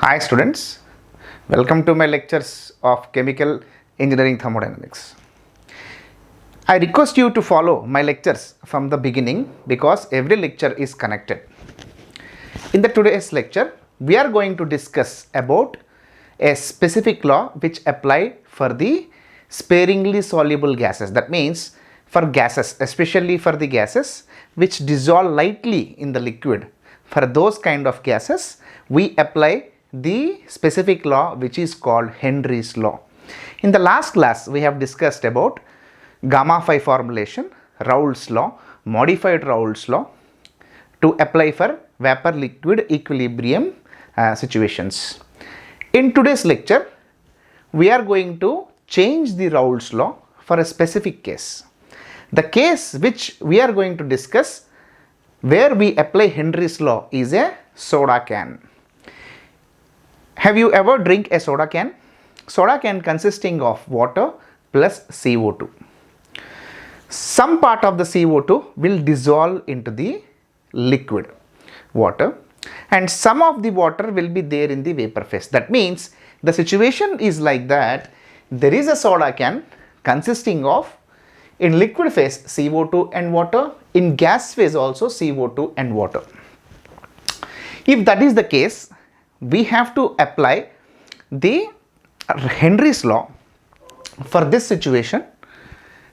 Hi students, welcome to my lectures of Chemical Engineering Thermodynamics. I request you to follow my lectures from the beginning because every lecture is connected. In the today's lecture, we are going to discuss about a specific law which apply for the sparingly soluble gases. That means for gases, especially for the gases which dissolve lightly in the liquid, for those kind of gases we apply the specific law which is called Henry's law. In the last class we have discussed about gamma phi formulation, Raoult's law, modified Raoult's law to apply for vapor liquid equilibrium situations. In today's lecture we are going to change the Raoult's law for a specific case. The case which we are going to discuss where we apply Henry's law is a soda can. Have you ever drink a soda can? Soda can consisting of water plus CO2. Some part of the CO2 will dissolve into the liquid water and some of the water will be there in the vapor phase. That means the situation is like that there is a soda can consisting of in liquid phase CO2 and water, in gas phase also CO2 and water. If that is the case, we have to apply the Henry's law for this situation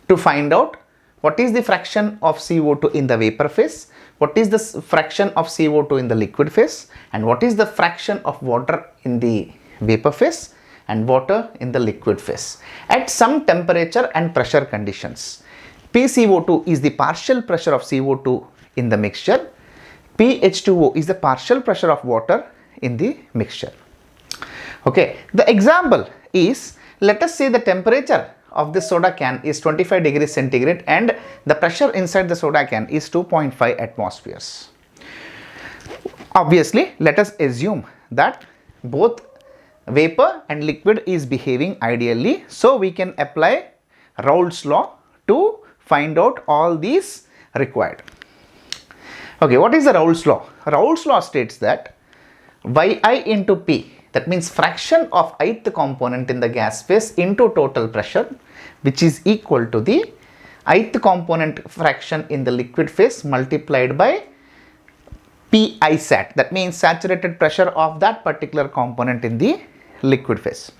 to find out what is the fraction of CO2 in the vapor phase, what is the fraction of CO2 in the liquid phase, and what is the fraction of water in the vapor phase and water in the liquid phase at some temperature and pressure conditions. PCO2 is the partial pressure of CO2 in the mixture, PH2O is the partial pressure of water in the mixture. Okay, the example is, let us say the temperature of the soda can is 25 degrees centigrade and the pressure inside the soda can is 2.5 atmospheres. Obviously, let us assume that both vapor and liquid is behaving ideally, so we can apply Raoult's law to find out all these required. Okay, what is the Raoult's law? Raoult's law states that Yi into P, that means fraction of ith component in the gas phase into total pressure, which is equal to the ith component fraction in the liquid phase multiplied by PIsat, that means saturated pressure of that particular component in the liquid phase.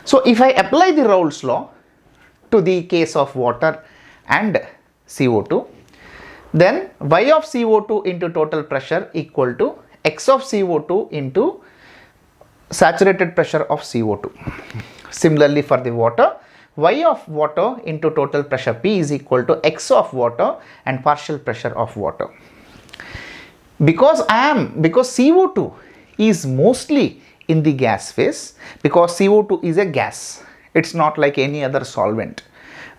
So if I apply the Raoult's law to the case of water and CO2, then Y of CO2 into total pressure equal to X of CO2 into saturated pressure of CO2. Similarly for the water, Y of water into total pressure P is equal to X of water and partial pressure of water. Because CO2 is mostly in the gas phase, because CO2 is a gas, it's not like any other solvent,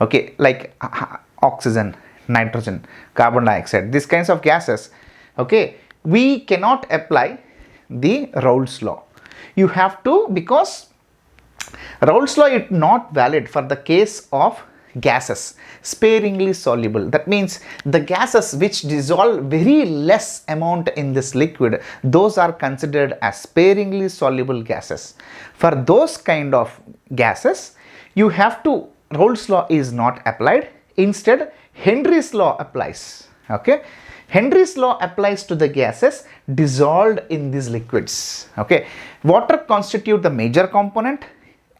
okay, like oxygen, nitrogen, carbon dioxide, these kinds of gases, okay, we cannot apply the Raoult's law. You have to, because Raoult's law is not valid for the case of gases sparingly soluble. That means the gases which dissolve very less amount in this liquid, those are considered as sparingly soluble gases. For those kind of gases, you have to, Raoult's law is not applied. Instead, Henry's law applies. Okay, Henry's law applies to the gases dissolved in these liquids. Okay, water constitute the major component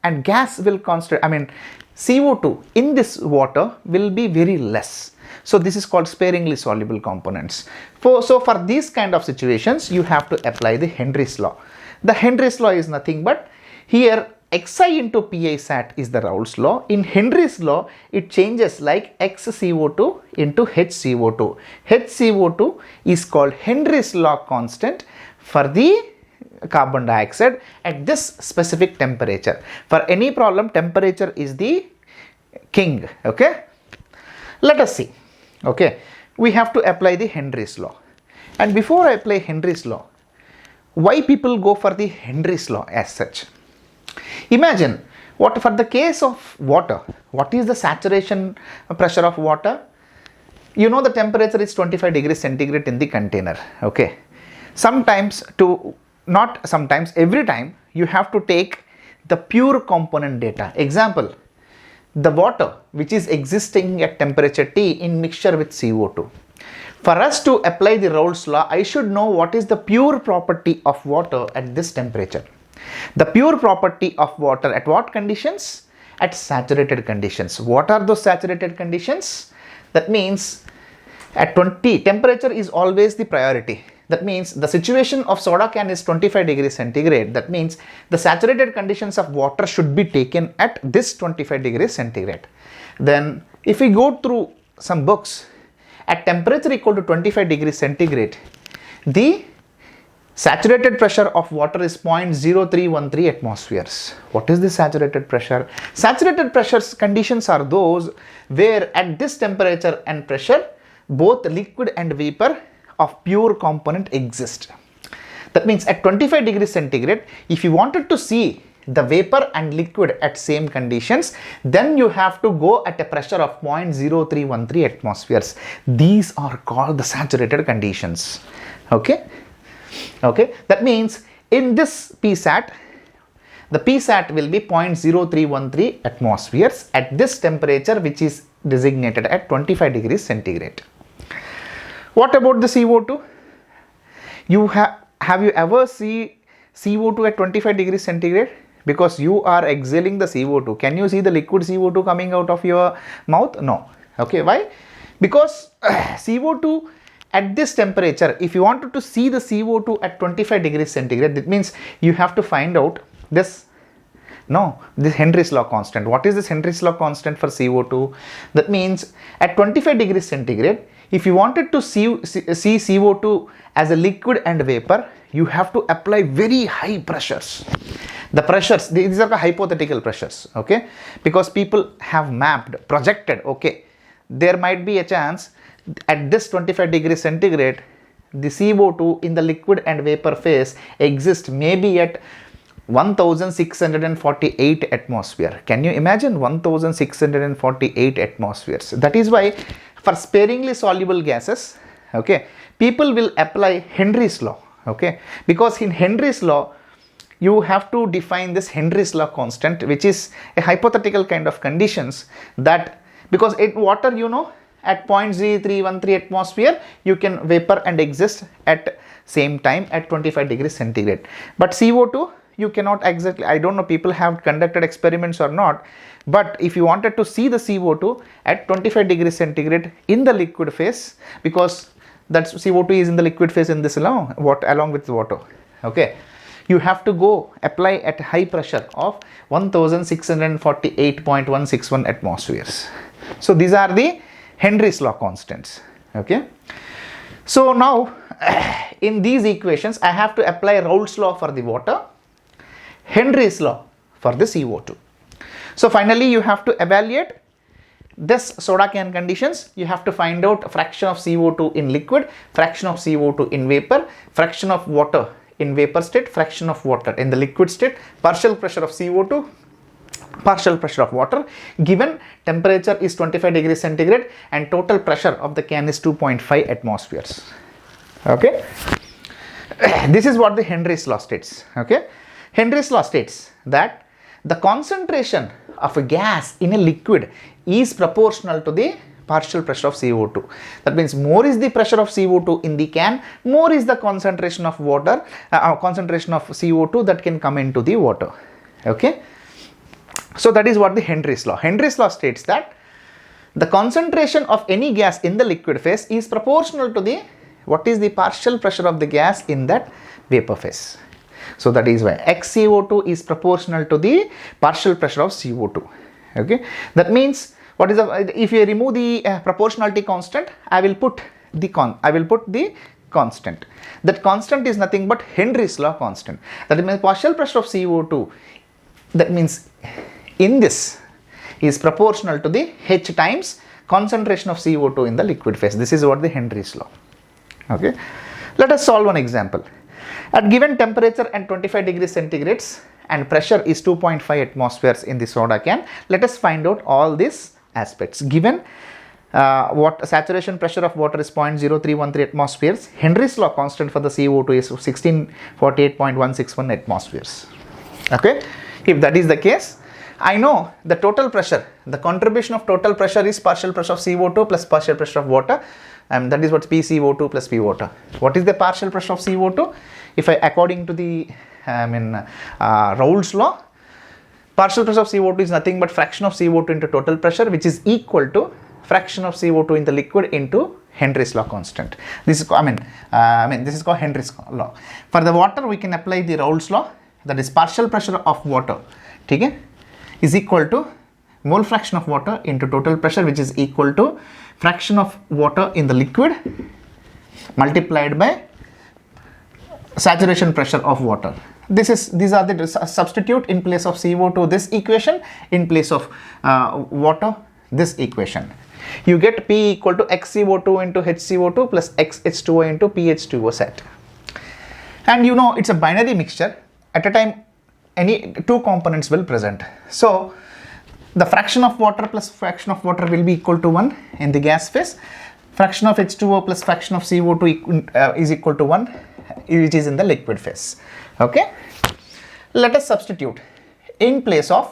and gas will constitute, CO2 in this water will be very less. So this is called sparingly soluble components. So for these kind of situations, you have to apply the Henry's law. The Henry's law is nothing but here Xi into PIsat is the Raoult's law. In Henry's law, it changes like XCO2 into HCO2. HCO2 is called Henry's law constant for the carbon dioxide at this specific temperature. For any problem, temperature is the king. Okay, let us see. Okay, we have to apply the Henry's law. And before I apply Henry's law, why people go for the Henry's law as such? Imagine what for the case of water, what is the saturation pressure of water? You know the temperature is 25 degrees centigrade in the container. Okay, sometimes to not sometimes, every time you have to take the pure component data. Example, the water which is existing at temperature T in mixture with CO2. For us to apply the Raoult's law, I should know what is the pure property of water at this temperature. The pure property of water at what conditions? At saturated conditions. What are those saturated conditions? That means at 20, temperature is always the priority. That means the situation of soda can is 25 degrees centigrade. That means the saturated conditions of water should be taken at this 25 degrees centigrade. Then if we go through some books, at temperature equal to 25 degrees centigrade, the saturated pressure of water is 0.0313 atmospheres. What is the saturated pressure? Saturated pressures conditions are those where at this temperature and pressure, both liquid and vapor of pure component exist. That means at 25 degrees centigrade, if you wanted to see the vapor and liquid at same conditions, then you have to go at a pressure of 0.0313 atmospheres. These are called the saturated conditions. Okay. That means in this PSAT, the PSAT will be 0.0313 atmospheres at this temperature which is designated at 25 degrees centigrade. What about the CO2? Have you ever seen CO2 at 25 degrees centigrade? Because you are exhaling the CO2. Can you see the liquid CO2 coming out of your mouth? No. Okay, why? Because CO2 at this temperature, if you wanted to see the CO2 at 25 degrees centigrade, that means you have to find out this Henry's law constant. What is this Henry's law constant for CO2? That means at 25 degrees centigrade, if you wanted to see CO2 as a liquid and vapor, you have to apply very high pressures. The pressures, these are the hypothetical pressures, okay? Because people have projected, okay, there might be a chance at this 25 degrees centigrade, the CO2 in the liquid and vapor phase exists maybe at 1648 atmosphere. Can you imagine 1648 atmospheres? That is why for sparingly soluble gases, okay, people will apply Henry's law, okay, because in Henry's law, you have to define this Henry's law constant, which is a hypothetical kind of conditions that, because in water, at 0.0313 atmosphere, you can vapor and exist at same time at 25 degrees centigrade. But CO2, you cannot exactly, I don't know, people have conducted experiments or not, but if you wanted to see the CO2 at 25 degrees centigrade in the liquid phase, because that CO2 is in the liquid phase in this along with water, okay, you have to go apply at high pressure of 1648.161 atmospheres. So these are the Henry's law constants, okay. So now in these equations, I have to apply Raoult's law for the water, Henry's law for the CO2. So finally, you have to evaluate this soda can conditions. You have to find out fraction of CO2 in liquid, fraction of CO2 in vapor, fraction of water in vapor state, fraction of water in the liquid state, partial pressure of CO2, partial pressure of water, given temperature is 25 degrees centigrade and total pressure of the can is 2.5 atmospheres. Okay. This is what the Henry's law states. Okay. Henry's law states that the concentration of a gas in a liquid is proportional to the partial pressure of CO2. That means more is the pressure of CO2 in the can, more is the concentration of water, concentration of CO2 that can come into the water. Okay. So that is what the Henry's law. Henry's law states that the concentration of any gas in the liquid phase is proportional to the, what is the partial pressure of the gas in that vapor phase. So that is why XCO2 is proportional to the partial pressure of CO2. Okay. That means what is the, if you remove the proportionality constant, I will put the constant. That constant is nothing but Henry's law constant. That means partial pressure of CO2, that means in this is proportional to the H times concentration of CO2 in the liquid phase. This is what the Henry's law. Okay. Let us solve one example. At given temperature and 25 degrees centigrades and pressure is 2.5 atmospheres in the soda can, let us find out all these aspects. Given what saturation pressure of water is 0.0313 atmospheres. Henry's law constant for the CO2 is 1648.161 atmospheres. Okay, if that is the case, I know the total pressure, the contribution of total pressure is partial pressure of CO2 plus partial pressure of water, and that is what PCO2 plus P water. What is the partial pressure of CO2? If I, according to the Raoult's law, partial pressure of CO2 is nothing but fraction of CO2 into total pressure, which is equal to fraction of CO2 in the liquid into Henry's law constant. This is this is called Henry's law. For the water, we can apply the Raoult's law, that is partial pressure of water, okay, is equal to mole fraction of water into total pressure, which is equal to fraction of water in the liquid multiplied by saturation pressure of water. These are the substitute in place of CO2 this equation, in place of water this equation. You get P equal to XCO2 into HCO2 plus XH2O into PH2O set. And you know it's a binary mixture. At a time, any two components will present. So the fraction of water plus fraction of water will be equal to 1 in the gas phase. Fraction of H2O plus fraction of CO2 is equal to 1, which is in the liquid phase. Okay, let us substitute in place of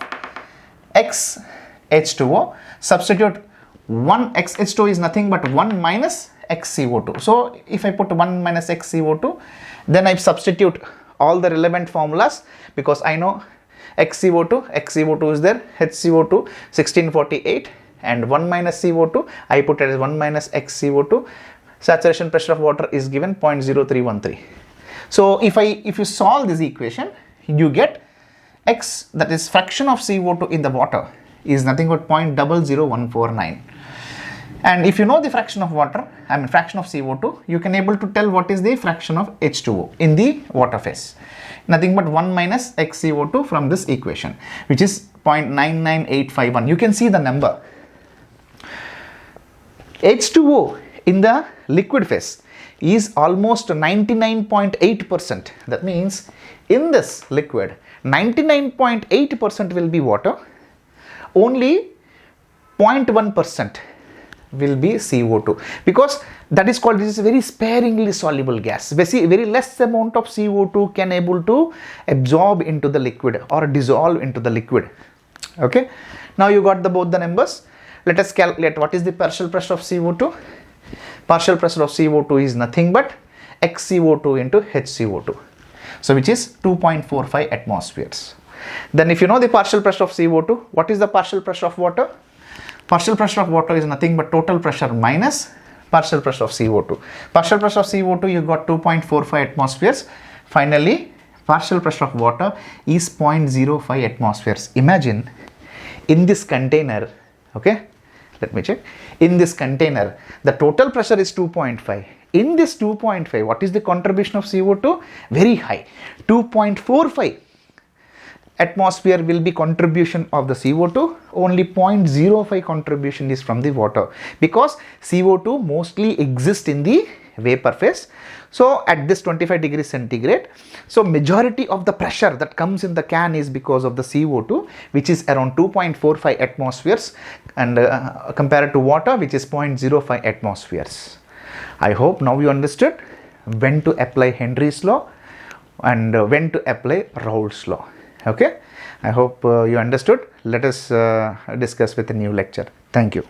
XH2O, substitute 1 XH2O is nothing but 1 minus XCO2. So if I put 1 minus XCO2, then I substitute all the relevant formulas, because I know XCO2 is there, HCO2 1648, and 1 minus CO2, I put it as 1 minus XCO2. Saturation pressure of water is given 0.0313. So if you solve this equation, you get X, that is fraction of CO2 in the water, is nothing but 0.00149. And if you know the fraction of water, fraction of CO2, you can able to tell what is the fraction of H2O in the water phase. Nothing but 1 minus XCO2 from this equation, which is 0.99851. You can see the number. H2O in the liquid phase is almost 99.8%. That means in this liquid, 99.8% will be water, only 0.1% will be CO2, because that is called, this is a very sparingly soluble gas. Very less amount of CO2 can able to absorb into the liquid or dissolve into the liquid. Okay, now you got both the numbers. Let us calculate what is the partial pressure of CO2. Partial pressure of CO2 is nothing but XCO2 into HCO2, so which is 2.45 atmospheres. Then if you know the partial pressure of CO2, what is the partial pressure of water? Partial pressure of water is nothing but total pressure minus partial pressure of CO2. Partial pressure of CO2, you got 2.45 atmospheres. Finally, partial pressure of water is 0.05 atmospheres. Imagine in this container, okay, let me check. In this container, the total pressure is 2.5. In this 2.5, what is the contribution of CO2? Very high, 2.45 atmosphere will be contribution of the CO2, only 0.05 contribution is from the water, because CO2 mostly exists in the vapor phase. So at this 25 degrees centigrade, so majority of the pressure that comes in the can is because of the CO2, which is around 2.45 atmospheres, and compared to water, which is 0.05 atmospheres. I hope now you understood when to apply Henry's law and when to apply Raoult's law. Okay, I hope you understood. Let us discuss with a new lecture. Thank you.